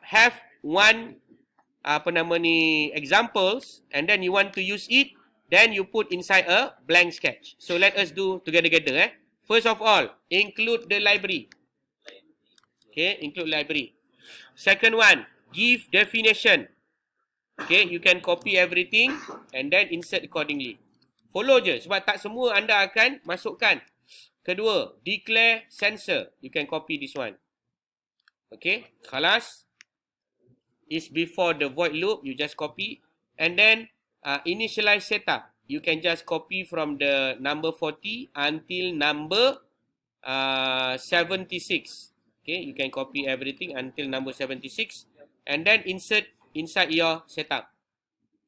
have one examples, and then you want to use it, then you put inside a blank sketch. So let us do together. First of all, include the library. Okay, include library. Second one, give definition. Okay, you can copy everything and then insert accordingly. Follow je, sebab tak semua anda akan masukkan. Kedua, declare sensor. You can copy this one. Okay, khalas. Is before the void loop, you just copy. And then initialize setup. You can just copy from the number 40 until number 76. Okay, you can copy everything until number 76. And then insert inside your setup.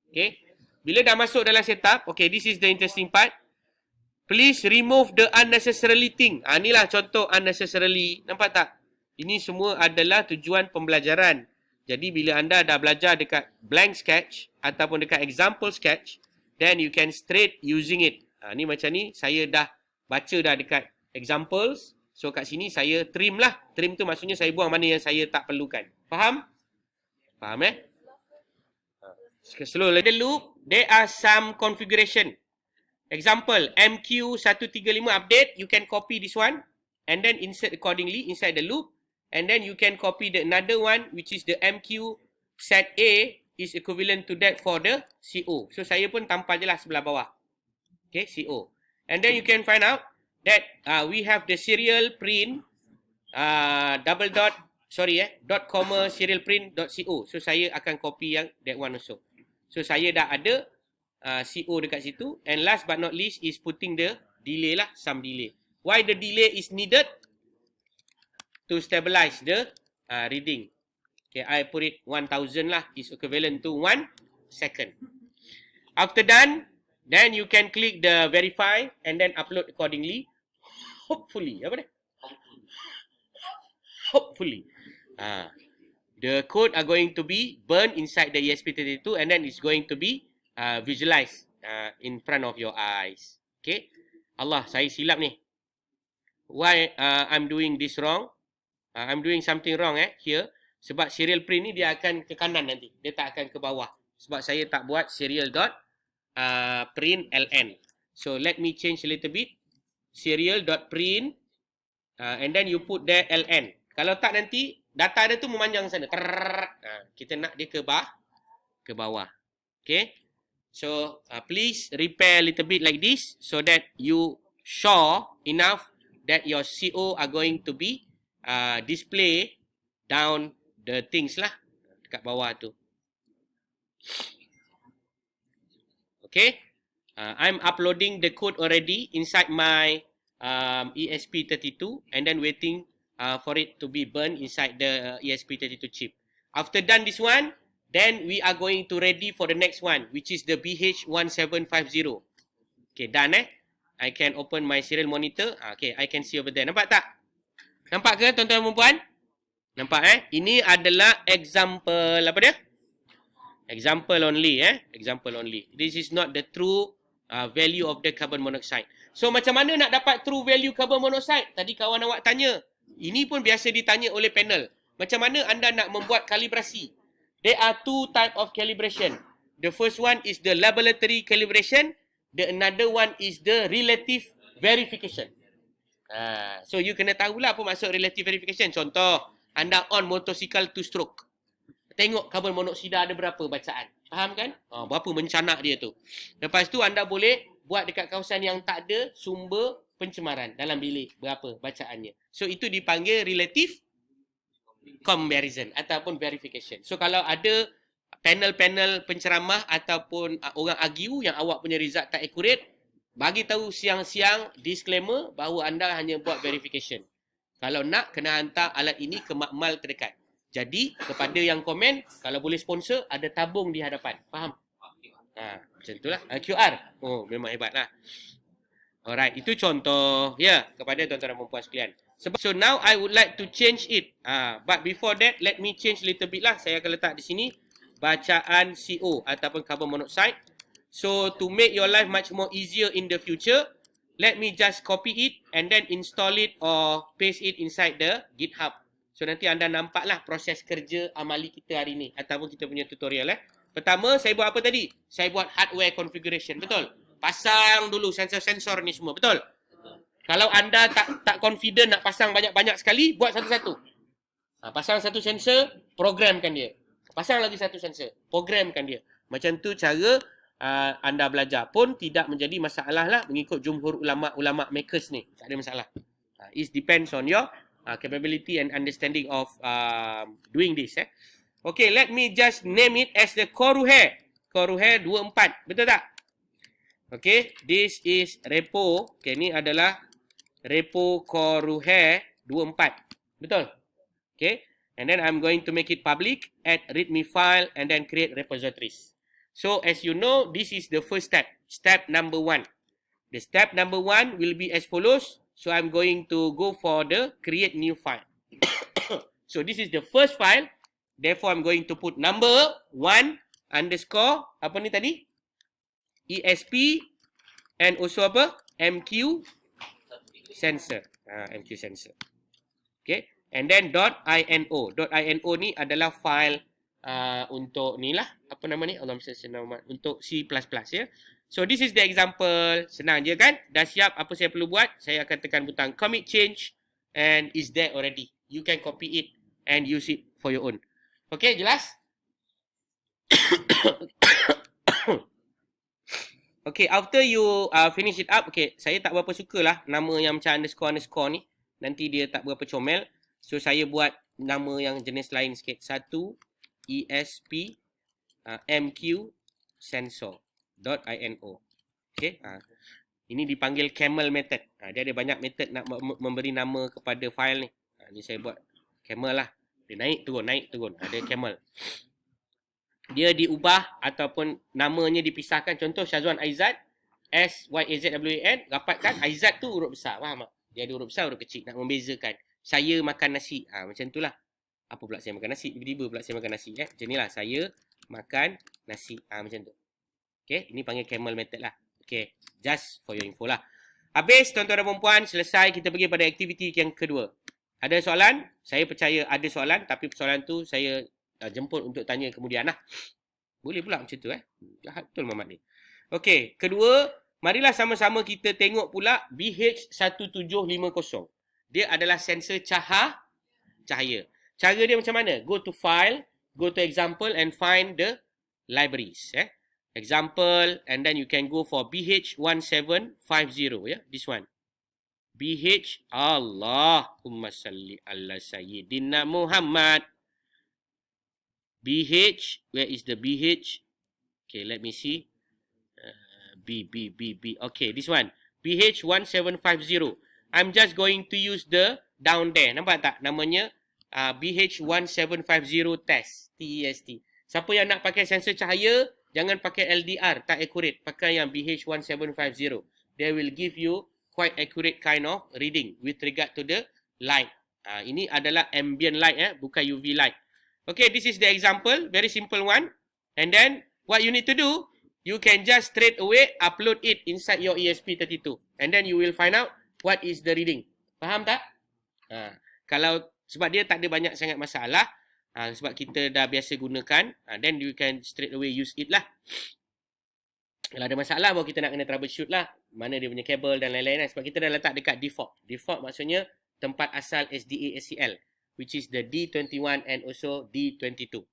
Okay, bila dah masuk dalam setup, okay, this is the interesting part. Please remove the unnecessarily thing. Inilah contoh unnecessarily. Nampak tak? Ini semua adalah tujuan pembelajaran. Jadi bila anda dah belajar dekat blank sketch ataupun dekat example sketch, then you can straight using it. Ni macam ni, saya dah baca dah dekat examples. So kat sini saya trim lah. Trim tu maksudnya saya buang mana yang saya tak perlukan. Faham? Faham Slow the loop, there are some configuration. Example, MQ135 update, you can copy this one and then insert accordingly inside the loop. And then you can copy the another one, which is the MQ set A is equivalent to that for the CO. So saya pun tampal je lah sebelah bawah. Okay, CO. And then you can find out that we have the serial print dot comma serial print dot CO. So saya akan copy yang that one also. So saya dah ada CO dekat situ. And last but not least is putting the delay lah, some delay. Why the delay is needed? To stabilize the reading. Okay, I put it 1000 lah, is equivalent to 1 second. After done, then you can click the verify and then upload accordingly. Hopefully, apa dia? Hopefully. The code are going to be burned inside the ESP32 and then it's going to be visualized in front of your eyes. Okay. Allah, saya silap ni. Why I'm doing this wrong? I'm doing something wrong here. Sebab serial print ni dia akan ke kanan nanti. Dia tak akan ke bawah. Sebab saya tak buat serial dot print ln. So let me change a little bit. Serial dot print and then you put there ln. Kalau tak nanti data dia tu memanjang sana. Kita nak dia ke bawah. Okay. So please repair a little bit like this so that you sure enough that your CO are going to be display down the things lah dekat bawah tu. Okay, I'm uploading the code already inside my ESP32 and then waiting for it to be burned inside the ESP32 chip. After done this one, then we are going to ready for the next one, which is the BH1750. Okay, done I can open my serial monitor. Okay, I can see over there. Nampak tak? Nampak ke tuan-tuan dan puan? Nampak Ini adalah example apa dia? Example only Example only. This is not the true value of the carbon monoxide. So macam mana nak dapat true value carbon monoxide? Tadi kawan awak tanya. Ini pun biasa ditanya oleh panel. Macam mana anda nak membuat kalibrasi? There are two type of calibration. The first one is the laboratory calibration. The another one is the relative verification. So you kena tahulah apa maksud relative verification. Contoh, anda on motosikal 2-stroke. Tengok carbon monoksida ada berapa bacaan. Faham kan? Berapa mencanak dia tu. Lepas tu anda boleh buat dekat kawasan yang tak ada sumber pencemaran dalam bilik. Berapa bacaannya. So itu dipanggil relative comparison ataupun verification. So kalau ada panel-panel penceramah ataupun orang argue yang awak punya result tak accurate, bagi tahu siang-siang disclaimer bahawa anda hanya buat verification. Kalau nak, kena hantar alat ini ke makmal terdekat. Jadi, kepada yang komen, kalau boleh sponsor, ada tabung di hadapan. Faham? Macam itulah. QR. Oh, memang hebatlah. Alright, itu contoh kepada tuan-tuan dan puan sekalian. So now I would like to change it. But before that, let me change a little bit lah. Saya akan letak di sini bacaan CO ataupun carbon monoxide. So to make your life much more easier in the future, let me just copy it and then install it or paste it inside the GitHub. So nanti anda nampaklah proses kerja amali kita hari ni ataupun kita punya tutorial Pertama, saya buat apa tadi? Saya buat hardware configuration, betul? Pasang dulu sensor-sensor ni semua, betul? Kalau anda tak confident nak pasang banyak-banyak sekali, buat satu-satu. Pasang satu sensor, programkan dia. Pasang lagi satu sensor, programkan dia. Macam tu cara anda belajar pun tidak menjadi masalah lah mengikut jumhur ulama-ulama makers ni. Tak ada masalah. It depends on your capability and understanding of doing this. Okay, let me just name it as the Coruhair. Coruhair 24. Betul tak? Okay, this is repo. Okay, ni adalah repo Coruhair 24. Betul? Okay, and then I'm going to make it public, add readme file, and then create repositories. So, as you know, this is the first step. Step number 1. The step number 1 will be as follows. So, I'm going to go for the create new file. So, this is the first file. Therefore, I'm going to put number 1 underscore, apa ni tadi? ESP and also apa? MQ sensor. MQ sensor. Okay. And then .ino. .ino ni adalah file untuk ni lah. Apa nama ni? Untuk C++ ya. So, this is the example. Senang je kan? Dah siap apa saya perlu buat? Saya akan tekan butang commit change and is there already. You can copy it and use it for your own. Okay, jelas? Okay, after you finish it up, okay, saya tak berapa suka lah nama yang macam underscore ni. Nanti dia tak berapa comel. So, saya buat nama yang jenis lain sikit. 1, ESP, MQ, sensor.ino. Okay, ini dipanggil camel method. Dia ada banyak method nak memberi nama kepada file ni. Ni saya buat camel lah. Dia naik turun. Ada camel. Dia diubah ataupun namanya dipisahkan. Contoh Syazwan Aizat. S-Y-A-Z-W-A-N. Rapatkan Aizat tu huruf besar. Faham tak? Dia ada huruf besar, huruf kecil. Nak membezakan. Saya makan nasi. Macam tu lah. Apa pula saya makan nasi? Tiba-tiba pula saya makan nasi. Macam ni lah. Saya makan nasi. Macam tu. Okay. Ini panggil camel method lah. Okay. Just for your info lah. Habis tuan-tuan dan perempuan. Selesai. Kita pergi pada aktiviti yang kedua. Ada soalan? Saya percaya ada soalan. Tapi soalan tu saya jemput untuk tanya kemudian lah. Boleh pula macam tu Jahat betul Muhammad ni. Okey. Kedua. Marilah sama-sama kita tengok pula BH1750. Dia adalah sensor cahaya. Cara dia macam mana? Go to file. Go to example and find the libraries. Example. And then you can go for BH1750. This one. BH Allahumma salli ala Sayyidina Muhammad. BH, where is the BH? Okay, let me see. B. Okay, this one. BH1750. I'm just going to use the down there. Nampak tak? Namanya BH1750 test. TEST. Siapa yang nak pakai sensor cahaya, jangan pakai LDR. Tak accurate. Pakai yang BH1750. They will give you quite accurate kind of reading with regard to the light. Ini adalah ambient light, bukan UV light. Okay, this is the example. Very simple one. And then, what you need to do, you can just straight away upload it inside your ESP32. And then you will find out what is the reading. Faham tak? Kalau sebab dia tak ada banyak sangat masalah, sebab kita dah biasa gunakan, then you can straight away use it lah. Kalau ada masalah, baru kita nak kena troubleshoot lah. Mana dia punya kabel dan lain-lain. Sebab kita dah letak dekat default. Default maksudnya tempat asal SDA SCL. Which is the D21 and also D22.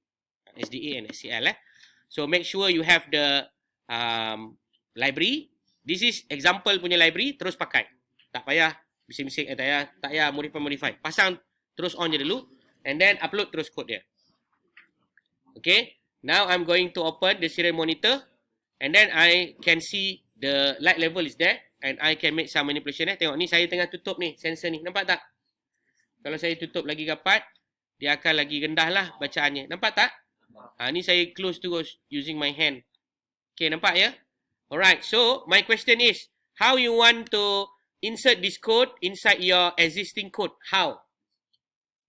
SDA and SCL. So make sure you have the library. This is example punya library. Terus pakai. Tak payah bising-bising. Tak payah modify. Pasang terus on je dulu. And then upload terus code dia. Okay. Now I'm going to open the serial monitor. And then I can see the light level is there. And I can make some manipulation. Tengok ni saya tengah tutup ni sensor ni. Nampak tak? Kalau saya tutup lagi rapat, dia akan lagi rendah lah bacaannya. Nampak tak? Ni saya close terus using my hand. Okay, nampak ya? Alright, so my question is, how you want to insert this code inside your existing code? How?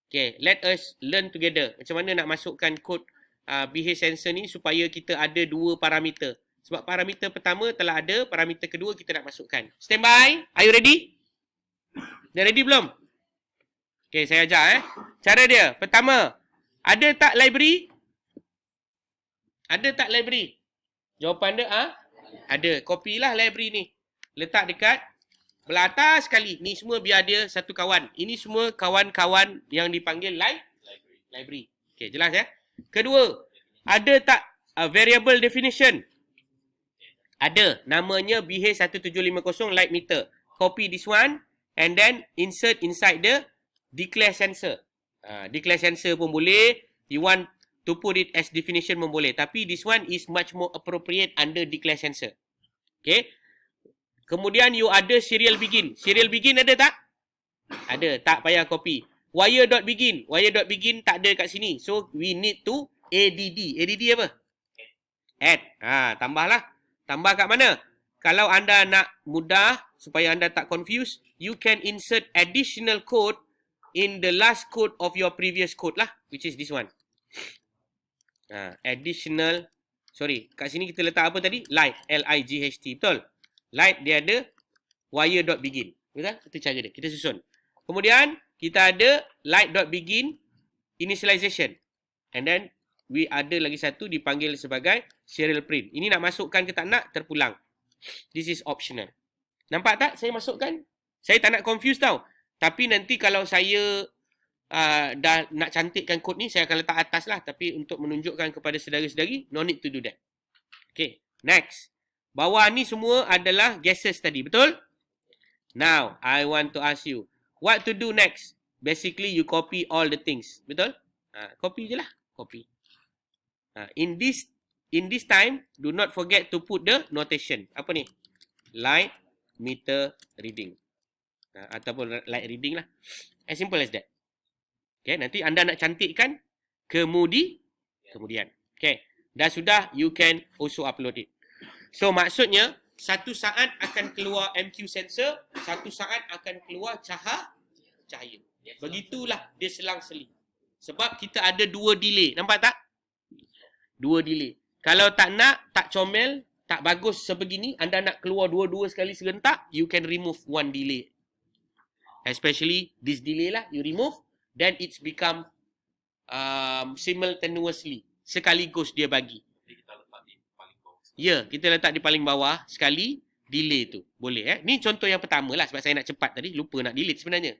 Okay, let us learn together. Macam mana nak masukkan kod BH sensor ni supaya kita ada dua parameter. Sebab parameter pertama telah ada, parameter kedua kita nak masukkan. Stand by. Are you ready? Dah ready belum? Okay, saya ajar Cara dia, pertama, ada tak library? Ada tak library? Jawapan dia ada. Copy lah library ni. Letak dekat belah atas sekali. Ni semua biar dia satu kawan. Ini semua kawan-kawan yang dipanggil library. Okay, jelas Kedua, ada tak variable definition? Ada. Namanya BH1750 light meter. Copy this one and then insert inside the declare sensor. Declare sensor pun boleh. You want to put it as definition pun boleh. Tapi this one is much more appropriate under declare sensor. Okay. Kemudian you ada serial begin. Serial begin ada tak? Ada. Tak payah copy. Wire.begin. Wire.begin tak ada kat sini. So we need to add. Add apa? Add. Tambahlah. Tambah kat mana? Kalau anda nak mudah supaya anda tak confused, you can insert additional code in the last code of your previous code lah, which is this one. Additional, sorry, kat sini kita letak apa tadi? Light, L-I-G-H-T, betul? Light dia ada wire.begin, betul? Itu cara dia, kita susun. Kemudian, kita ada light.begin initialization. And then, we ada lagi satu dipanggil sebagai serial print. Ini nak masukkan ke tak nak, terpulang. This is optional. Nampak tak saya masukkan? Saya tak nak confuse tau. Tapi nanti kalau saya dah nak cantikkan kod ni, saya akan letak atas lah. Tapi untuk menunjukkan kepada saudara-saudari, no need to do that. Okay, next. Bawah ni semua adalah gases tadi, betul? Now, I want to ask you, what to do next? Basically, you copy all the things, betul? Copy je lah, copy. In this time, do not forget to put the notation. Apa ni? Light meter reading. Ataupun light reading lah. As simple as that. Okay, nanti anda nak cantikkan kemudian. Okay, dah sudah, you can also upload it. So, maksudnya, satu saat akan keluar MQ sensor, satu saat akan keluar cahaya. Begitulah dia selang-seli. Sebab kita ada dua delay. Nampak tak? Dua delay. Kalau tak nak, tak comel, tak bagus sebegini, anda nak keluar dua-dua sekali serentak, you can remove one delay. Especially this delay lah, you remove, then it's become simultaneously. Sekaligus dia bagi. Ya, kita letak di paling bawah sekali, delay tu. Boleh Ni contoh yang pertama lah, sebab saya nak cepat tadi, lupa nak delete sebenarnya.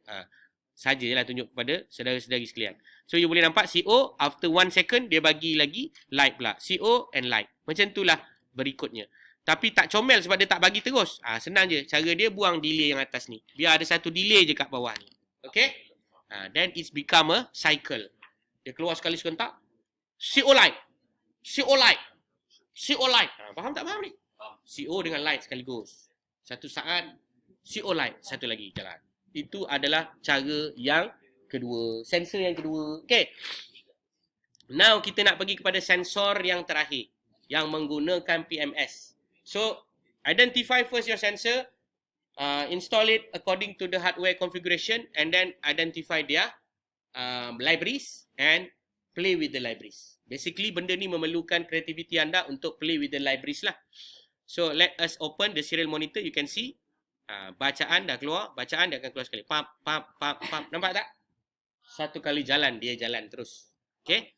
Sajalah tunjuk kepada saudara-saudari sekalian. So, you boleh nampak CO, after 1 second, dia bagi lagi light pula. CO and light. Macam itulah berikutnya. Tapi tak comel sebab dia tak bagi terus. Senang je. Cara dia buang delay yang atas ni. Biar ada satu delay je kat bawah ni. Okay? Then it's become a cycle. Dia keluar sekali serentak. CO light. CO light. CO light. Faham tak faham ni? CO dengan light sekaligus. Satu saat, CO light. Satu lagi jalan. Itu adalah cara yang kedua. Sensor yang kedua. Okay. Now, kita nak pergi kepada sensor yang terakhir. Yang menggunakan PMS. So, identify first your sensor. Install it according to the hardware configuration. And then, identify their libraries. And play with the libraries. Basically, benda ni memerlukan kreativiti anda untuk play with the libraries lah. So, let us open the serial monitor. You can see. Bacaan dah keluar. Bacaan dia akan keluar sekali. Pap. Nampak tak? Satu kali jalan. Dia jalan terus. Okay.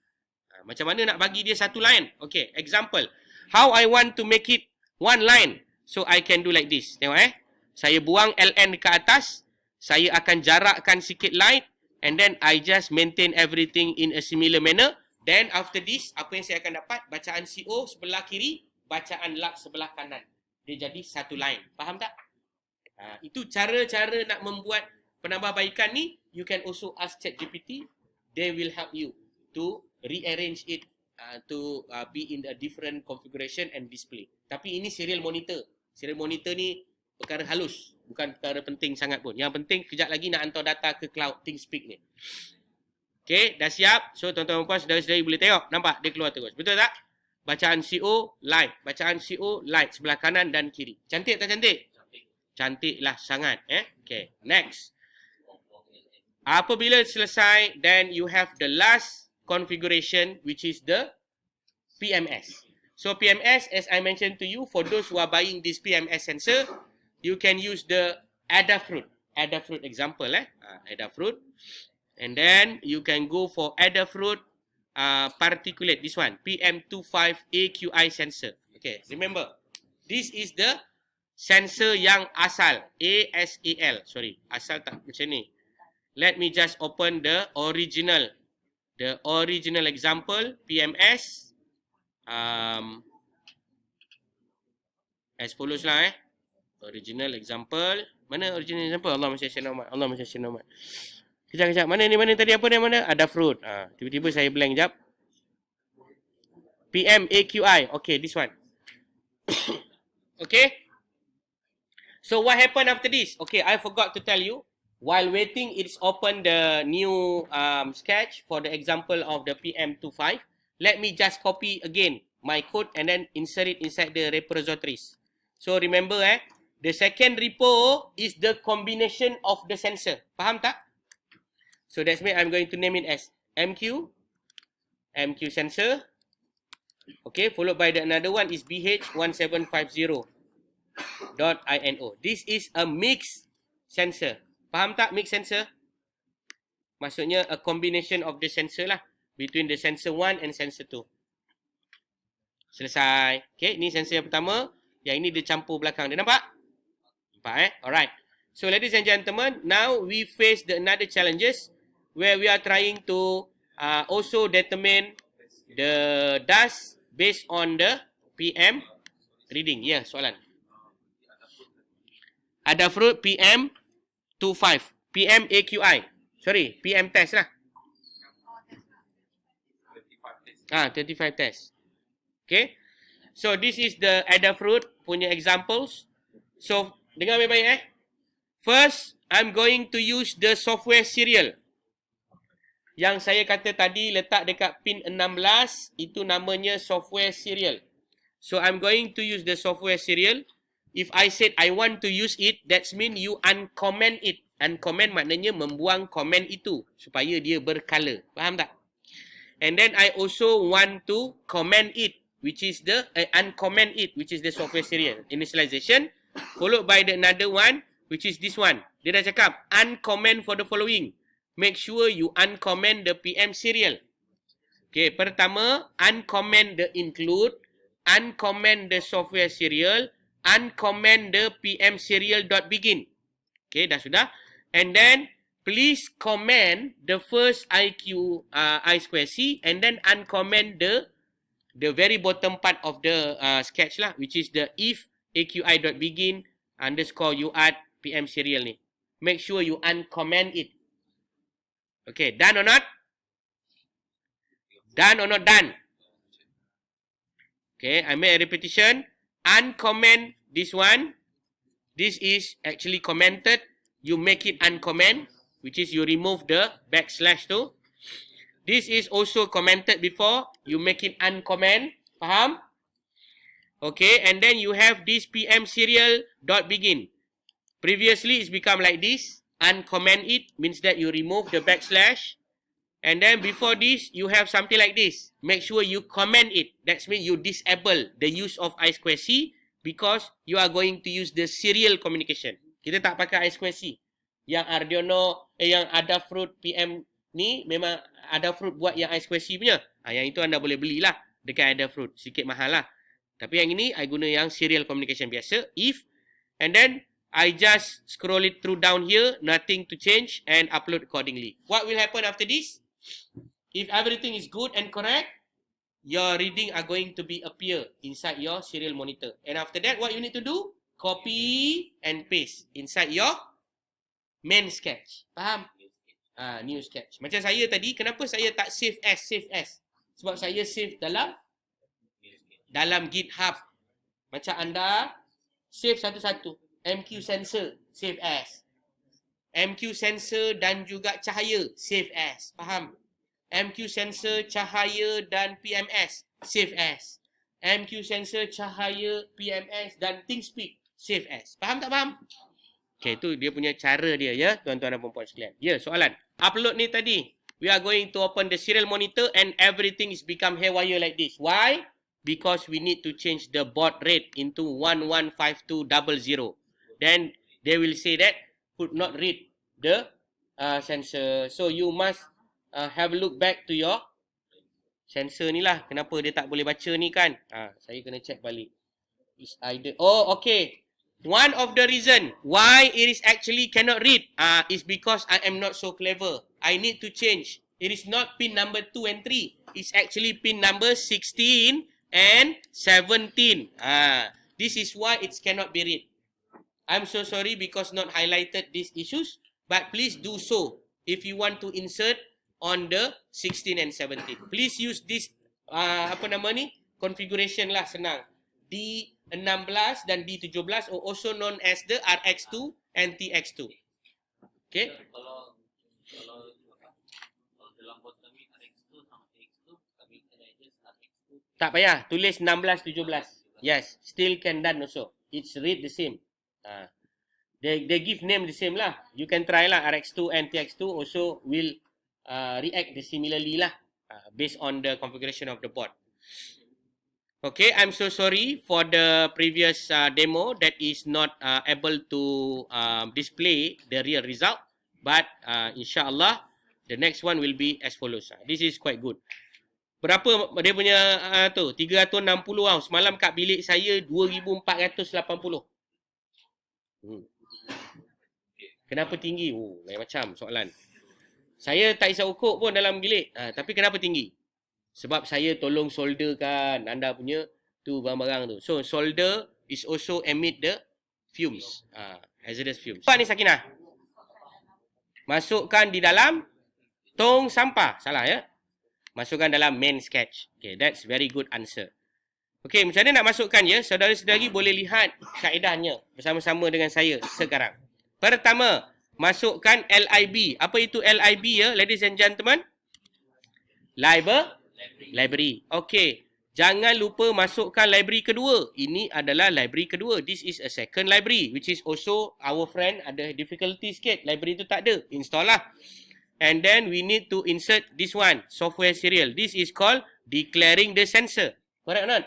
Macam mana nak bagi dia satu line? Okay. Example. How I want to make it one line. So, I can do like this. Tengok Saya buang LN ke atas. Saya akan jarakkan sikit light. And then, I just maintain everything in a similar manner. Then, after this, apa yang saya akan dapat? Bacaan CO sebelah kiri. Bacaan lug sebelah kanan. Dia jadi satu line. Faham tak? Itu cara-cara nak membuat penambahbaikan ni. You can also ask ChatGPT. They will help you to rearrange it to be in a different configuration and display. Tapi ini serial monitor. Serial monitor ni perkara halus. Bukan perkara penting sangat pun. Yang penting, kejap lagi nak hantar data ke cloud ThinkSpeak ni. Okay, dah siap. So, tuan-tuan dan puan, saudara-saudari boleh tengok. Nampak? Dia keluar terus. Betul tak? Bacaan CO, light. Bacaan CO, light. Sebelah kanan dan kiri. Cantik tak cantik? Cantiklah sangat. Okay, next. Apabila selesai, then you have the last configuration, which is the PMS. So, PMS, as I mentioned to you, for those who are buying this PMS sensor, you can use the Adafruit. Adafruit example. Adafruit. And then you can go for Adafruit particulate, this one, PM25 AQI sensor. Okay, remember, this is the sensor yang asal, ASAL, sorry, asal tak macam ni. Let me just open the original example, PMS, as follows lah original example. Mana original example? Allah masya Allah. Kejap. Mana tadi apa ni? Mana? Adafruit. Tiba-tiba saya blank jap. PM AQI. Okay, this one. Okay. So what happened after this? Okay, I forgot to tell you. While waiting, it's open the new sketch for the example of the PM25. Let me just copy again my code and then insert it inside the repositories. So remember, the second repo is the combination of the sensor. Faham tak? So that's why I'm going to name it as MQ sensor. Okay, followed by the another one is BH1750.INO. This is a mix sensor. Faham tak mix sensor? Maksudnya a combination of the sensor lah, between the sensor 1 and sensor 2. Selesai. Okay, ni sensor yang pertama. Yang ini dia campur belakang. Dia nampak? Nampak Alright. So ladies and gentlemen, now we face the another challenges where we are trying to also determine the dust based on the PM reading. Ya, soalan. Adafruit PM25. PM AQI. Sorry, PM test lah. 35 test. Okay. So this is the Adafruit punya examples. So dengar baik-baik First, I'm going to use the software serial. Yang saya kata tadi letak dekat pin 16, itu namanya software serial. So I'm going to use the software serial. If I said I want to use it, that means you uncomment it. Uncomment maknanya membuang komen itu supaya dia berkala. Faham tak? And then I also want to comment it, which is the uncomment it, which is the software serial initialization, followed by the another one, which is this one. Dia dah cakap uncomment for the following. Make sure you uncomment the PM serial. Okay, pertama uncomment the include, uncomment the software serial, uncomment the PM serial.begin. Okay, dah sudah. And then please comment the first IQ I2C and then uncomment the very bottom part of the sketch lah, which is the if AQI.begin underscore UART PM serial ni. Make sure you uncomment it. Okay, done or not? Done or not done? Okay, I made a repetition. Uncomment this one. This is actually commented. You make it uncomment, which is you remove the backslash tu. This is also commented before. You make it uncomment. Faham? Okay, and then you have this PM serial dot begin. Previously, it's become like this. Uncomment it means that you remove the backslash. And then before this, you have something like this. Make sure you comment it. That means you disable the use of I2C because you are going to use the serial communication. Kita tak pakai I2C. Yang Arduino, yang Adafruit PM ni memang Adafruit buat yang I2C punya. Yang itu anda boleh belilah dekat Adafruit. Sikit mahal lah. Tapi yang ini, I guna yang serial communication biasa. If, and then I just scroll it through down here, nothing to change, and upload accordingly. What will happen after this? If everything is good and correct, your reading are going to be appear inside your serial monitor. And after that, what you need to do? Copy and paste inside your main sketch. Faham? New sketch. Macam saya tadi, kenapa saya tak save as? Sebab saya save dalam GitHub. Macam anda save satu-satu. MQ sensor, save as. MQ sensor dan juga cahaya, save as. Faham? MQ sensor, cahaya dan PMS, save as. MQ sensor, cahaya, PMS dan ThinkSpeak, save as. Faham tak faham? Okay, tu dia punya cara dia ya, tuan-tuan dan puan-puan sekalian. Ya, soalan. Upload ni tadi, we are going to open the serial monitor and everything is become haywire like this. Why? Because we need to change the baud rate into 115200. Then they will say that could not read the sensor. So you must have a look back to your sensor ni lah. Kenapa dia tak boleh baca ni kan? Saya kena check balik. Is either, oh okay. One of the reason why it is actually cannot read is because I am not so clever. I need to change. It is not pin number 2 and 3. It's actually pin number 16 and 17. This is why it cannot be read. I'm so sorry because not highlighted these issues, but please do so if you want to insert on the 16 and 17. Please use this configuration lah, senang. D16 dan D17 or also known as the RX2 and TX2. Okay? Kalau dalam bot kami RX2 sama TX2, kami kena adjust RX2. Tak payah, tulis 16, 17. Yes, still can done also. It's read the same. They give name the same lah. You can try lah, RX2 and TX2 also will react similarly lah, based on the configuration of the board. Okay, I'm so sorry for the previous demo that is not able to display the real result, but insyaAllah the next one will be as follows. This is quite good. Berapa dia punya 360 tau. Semalam kat bilik saya 2480. Kenapa tinggi? Lain macam soalan. Saya tak isap ukur pun dalam bilik. Tapi kenapa tinggi? Sebab saya tolong solderkan anda punya tu barang-barang tu. So solder is also emit the fumes, hazardous fumes. Apa ni Sakinah? Masukkan di dalam tong sampah. Salah ya? Masukkan dalam main sketch. Okay, that's very good answer. Okay, macam mana nak masukkan ya? Saudara-saudari boleh lihat kaedahnya bersama-sama dengan saya sekarang. Pertama, masukkan LIB. Apa itu LIB ya, ladies and gentlemen? Library. Okay. Jangan lupa masukkan library kedua. Ini adalah library kedua. This is a second library, which is also our friend ada difficulty sikit. Library tu tak ada. Install lah. And then we need to insert this one, software serial. This is called declaring the sensor. Correct or not?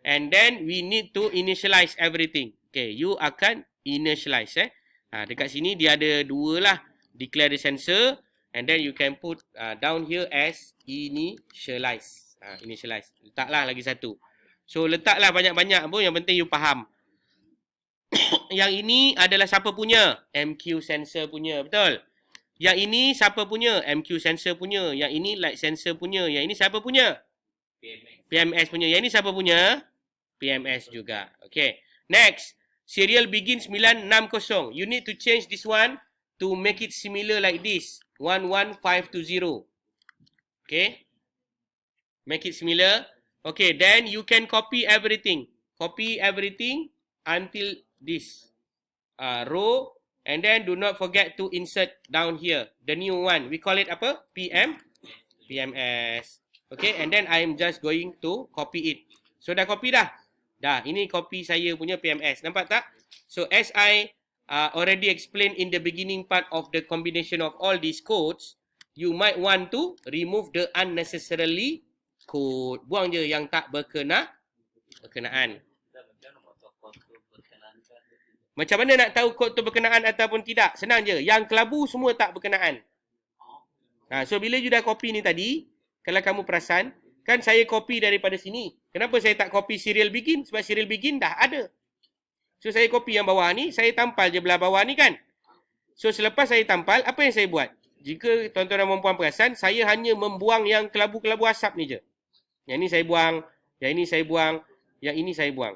And then we need to initialize everything. Okay, you akan initialize. Dekat sini dia ada dua lah. Declare the sensor. And then you can put down here as initialize. Initialize. Letaklah lagi satu. So letaklah banyak-banyak pun. Yang penting you faham. Yang ini adalah siapa punya? MQ sensor punya. Betul? Yang ini siapa punya? MQ sensor punya. Yang ini light sensor punya. Yang ini siapa punya? PMS punya. Yang ini siapa punya? PMS juga. Okay. Next. Serial begin 960. You need to change this one to make it similar like this. 11520. Okay. Make it similar. Okay. Then you can copy everything. Copy everything until this row. And then do not forget to insert down here the new one. We call it apa? PMS. Okay. And then I'm just going to copy it. So dah copy dah? Dah. Ini copy saya punya PMS. Nampak tak? So as I already explained in the beginning part of the combination of all these codes, you might want to remove the unnecessarily code. Buang je yang tak berkenaan. Macam mana nak tahu kod tu berkenaan ataupun tidak? Senang je. Yang kelabu semua tak berkenaan. So bila you dah copy ni tadi, kalau kamu perasan, kan saya copy daripada sini. Kenapa saya tak copy serial begin? Sebab serial begin dah ada. So saya copy yang bawah ni, saya tampal je belah bawah ni kan. So selepas saya tampal, apa yang saya buat? Jika tuan-tuan dan puan-puan perasan, saya hanya membuang yang kelabu-kelabu asap ni je. Yang ni saya buang, yang ini saya buang, yang ini saya buang.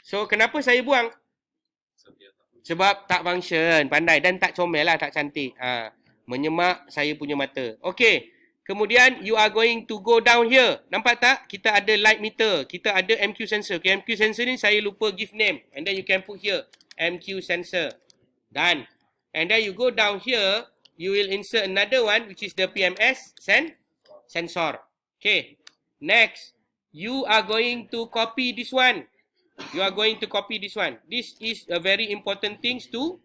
So kenapa saya buang? Sebab tak function, pandai dan tak comel lah, tak cantik. Menyemak saya punya mata. Okay. Kemudian you are going to go down here. Nampak tak? Kita ada light meter. Kita ada MQ sensor. Okay, MQ sensor ni saya lupa give name. And then you can put here. MQ sensor. Done. And then you go down here. You will insert another one which is the PMS sensor. Okay. Next. You are going to copy this one. You are going to copy this one. This is a very important things to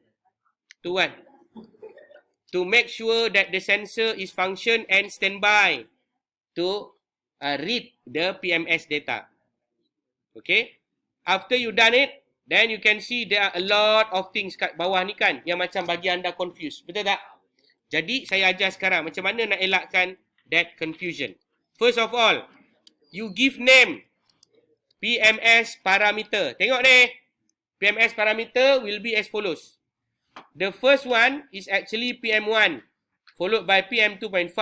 what? To make sure that the sensor is function and standby to read the PMS data. Okay. After you done it, then you can see there are a lot of things kat bawah ni kan yang macam bagi anda confused. Betul tak? Jadi saya ajar sekarang macam mana nak elakkan that confusion. First of all, you give name PMS parameter. Tengok ni. PMS parameter will be as follows. The first one is actually PM1, followed by PM2.5,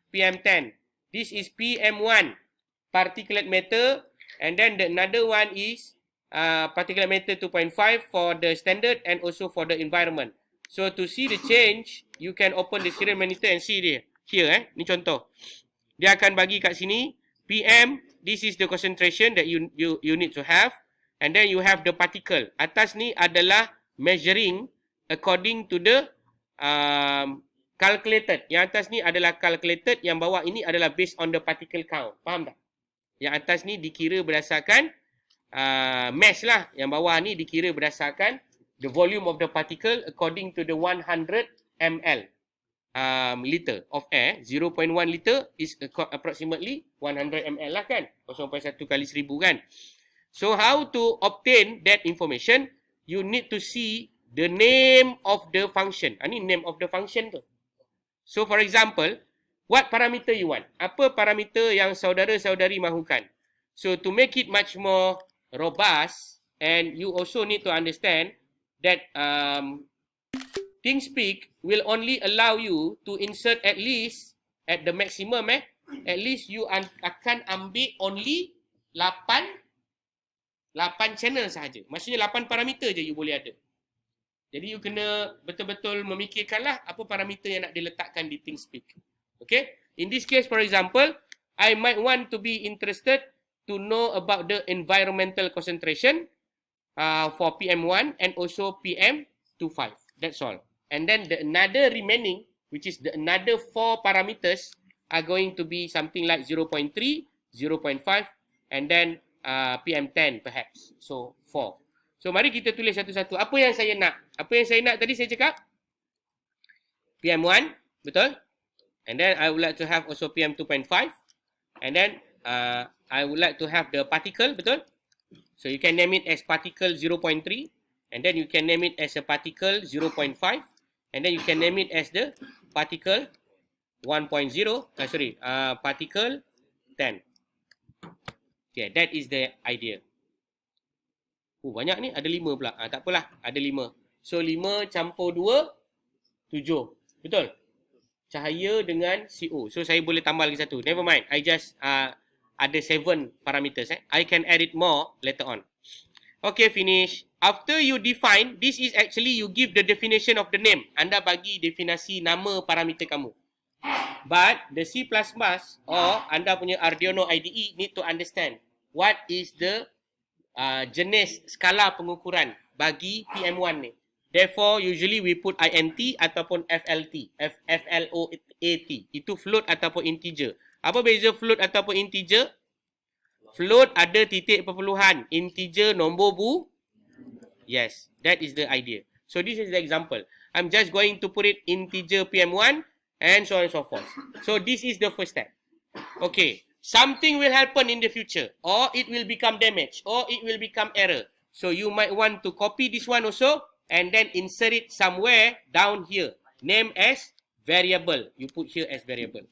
PM10. This is PM1, particulate matter, and then the another one is particulate matter 2.5 for the standard and also for the environment. So to see the change, you can open the serial monitor and see dia. Here, ni contoh. Dia akan bagi kat sini PM. This is the concentration that you need to have, and then you have the particle. Atas ni adalah measuring according to the calculated. Yang atas ni adalah calculated, yang bawah ini adalah based on the particle count. Faham tak? Yang atas ni dikira berdasarkan mass lah. Yang bawah ni dikira berdasarkan the volume of the particle according to the 100 ml liter of air. 0.1 liter is approximately 100 ml lah kan. 0.1 kali 1000 kan. So how to obtain that information? You need to see the name of the function. Ini name of the function tu. So for example, what parameter you want? Apa parameter yang saudara-saudari mahukan? So to make it much more robust, and you also need to understand that ThingSpeak will only allow you to insert at least at the maximum at least you akan ambil only 8 channel sahaja. Maksudnya 8 parameter je you boleh ada. Jadi you kena betul-betul memikirkanlah apa parameter yang nak diletakkan di ThingSpeak. Okay? In this case, for example, I might want to be interested to know about the environmental concentration for PM1 and also PM25. That's all. And then the another remaining, which is the another 4 parameters, are going to be something like 0.3, 0.5, and then PM10 perhaps. So 4. So mari kita tulis satu-satu. Apa yang saya nak? Apa yang saya nak tadi saya cakap? PM1, betul? And then I would like to have also PM2.5. And then I would like to have the particle, betul? So you can name it as particle 0.3. And then you can name it as a particle 0.5. And then you can name it as the particle 1.0. Particle 10. Okay, that is the idea. Banyak ni. Ada 5 pula. Tak apalah. Ada 5. So 5 campur 2, 7. Betul? Cahaya dengan CO. So saya boleh tambah lagi satu. Never mind. I just ada 7 parameters. I can add it more later on. Okay, finish. After you define, this is actually you give the definition of the name. Anda bagi definisi nama parameter kamu. But the C++ or anda punya Arduino IDE need to understand what is the jenis skala pengukuran bagi PM1 ni. Therefore, usually we put INT ataupun FLT. FLOAT. Itu float ataupun integer. Apa beza float ataupun integer? Float ada titik perpuluhan. Integer nombor Yes, that is the idea. So this is the example. I'm just going to put it integer PM1 and so on and so forth. So this is the first step. Okay. Something will happen in the future, or it will become damaged, or it will become error. So you might want to copy this one also and then insert it somewhere down here. Name as variable. You put here as variable.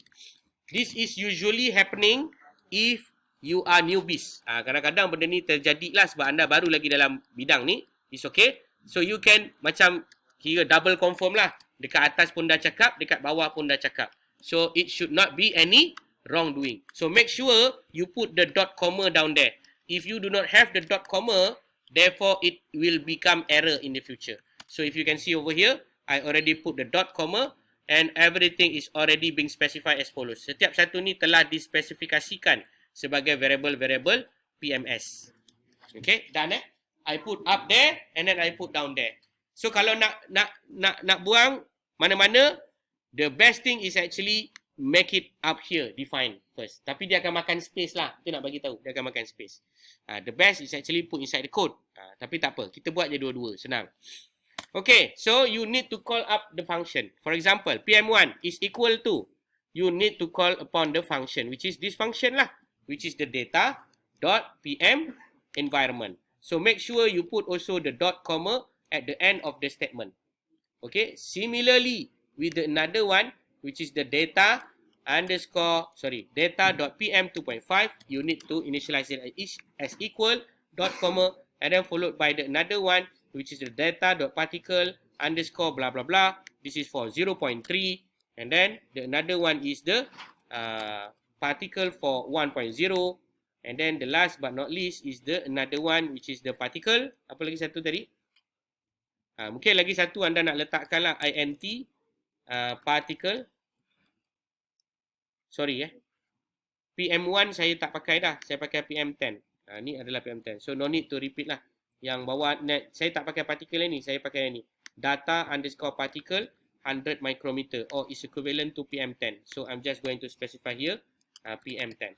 This is usually happening if you are newbies. Kadang-kadang benda ni terjadilah sebab anda baru lagi dalam bidang ni. It's okay. So you can macam kira double confirm lah. Dekat atas pun dah cakap, dekat bawah pun dah cakap. So it should not be any wrongdoing. So make sure you put the dot comma down there. If you do not have the dot comma, therefore it will become error in the future. So if you can see over here, I already put the dot comma and everything is already being specified as follows. Setiap satu ni telah dispesifikasikan sebagai variable-variable PMS. Okay, done I put up there and then I put down there. So kalau nak buang mana-mana, the best thing is actually make it up here, define first. Tapi dia akan makan space lah. Itu nak bagi tahu. Dia akan makan space. The best is actually put inside the code. Tapi tak apa. Kita buat je dua-dua. Senang. Okay. So, you need to call up the function. For example, PM1 is equal to. You need to call upon the function, which is this function lah. Which is the data dot PM environment. So, make sure you put also the dot comma at the end of the statement. Okay. Similarly, with the another one, which is the data data.pm 2.5. You need to initialize it as equal dot comma and then followed by the another one, which is the data.particle underscore blah blah blah. This is for 0.3, and then the another one is the particle for 1.0, and then the last but not least is the another one, which is the particle. Apa lagi satu tadi? Mungkin lagi satu anda nak letakkan lah int particle. Sorry PM1 saya tak pakai dah, saya pakai PM10. Ni adalah PM10. So no need to repeat lah. Yang bawah saya tak pakai particle ni, saya pakai ni. Data underscore particle 100 micrometer or is equivalent to PM10. So I'm just going to specify here PM10.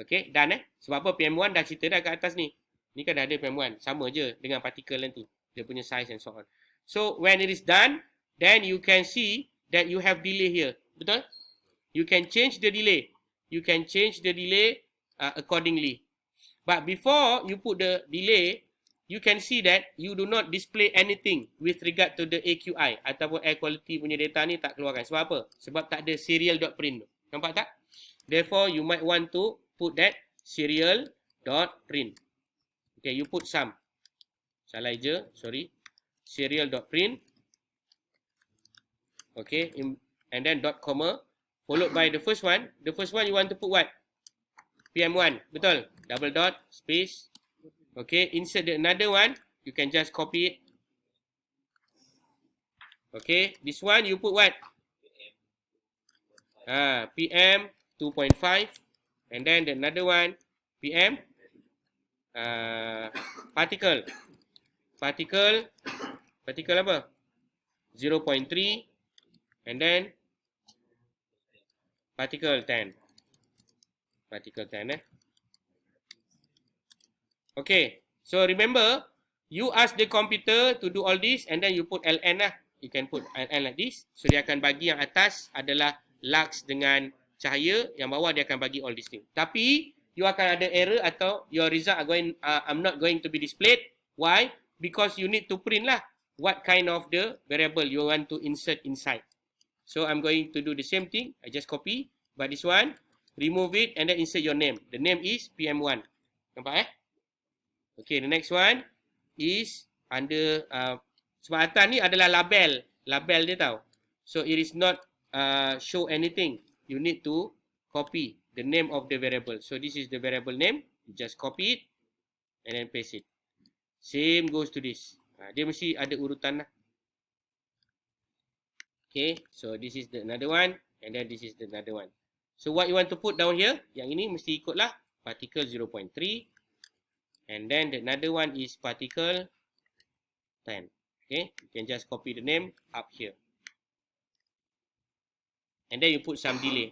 Okay, done Sebab apa PM1 dah cerita dah kat atas ni. Ni kan dah ada PM1. Sama je dengan particle nanti. Dia punya size and so on. So when it is done, then you can see that you have delay here. Betul? You can change the delay. You can change the delay accordingly. But before you put the delay, you can see that you do not display anything with regard to the AQI ataupun air quality punya data ni tak keluarkan. Sebab apa? Sebab tak ada serial.print. Nampak tak? Therefore, you might want to put that serial.print. Okay, you put some. Salah je, sorry. Serial.print. Okay, and then dot comma. Followed by the first one. The first one you want to put what? PM1. Betul? Double dot, space. Okay, insert the another one. You can just copy it. Okay, this one you put what? PM 2.5. And then the another one, PM particle. Particle apa? 0.3. And then particle 10. Particle 10 Okay. So remember, you ask the computer to do all this and then you put ln lah. You can put ln like this. So dia akan bagi yang atas adalah lux dengan cahaya, yang bawah dia akan bagi all these things. Tapi you akan ada error atau your result are I'm not going to be displayed. Why? Because you need to print lah what kind of the variable you want to insert inside. So I'm going to do the same thing. I just copy. But this one, remove it and then insert your name. The name is PM1. Nampak Okay, the next one is under sebab atas ni adalah label. Label dia tau. So it is not show anything. You need to copy the name of the variable. So this is the variable name. You just copy it and then paste it. Same goes to this. Dia mesti ada urutan lah. Okay, so this is the another one and then this is the another one. So what you want to put down here, yang ini mesti ikutlah particle 0.3 and then the another one is particle 10. Okay, you can just copy the name up here. And then you put some delay.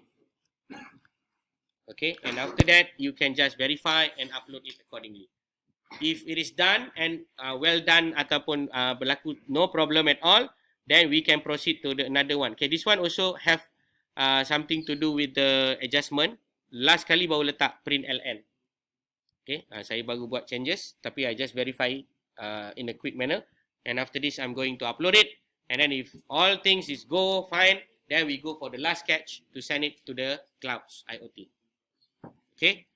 Okay, and after that you can just verify and upload it accordingly. If it is done and well done ataupun berlaku no problem at all, then we can proceed to the another one. Okay, this one also have something to do with the adjustment. Last kali baru letak print ln. Okay, saya baru buat changes, tapi I just verify in a quick manner. And after this, I'm going to upload it. And then if all things is go fine, then we go for the last catch to send it to the clouds IoT. Okay.